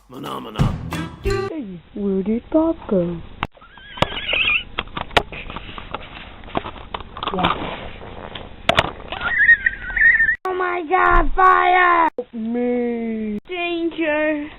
Phenomena. Hey, where did Bob go? Oh my God, fire! Help me! Danger!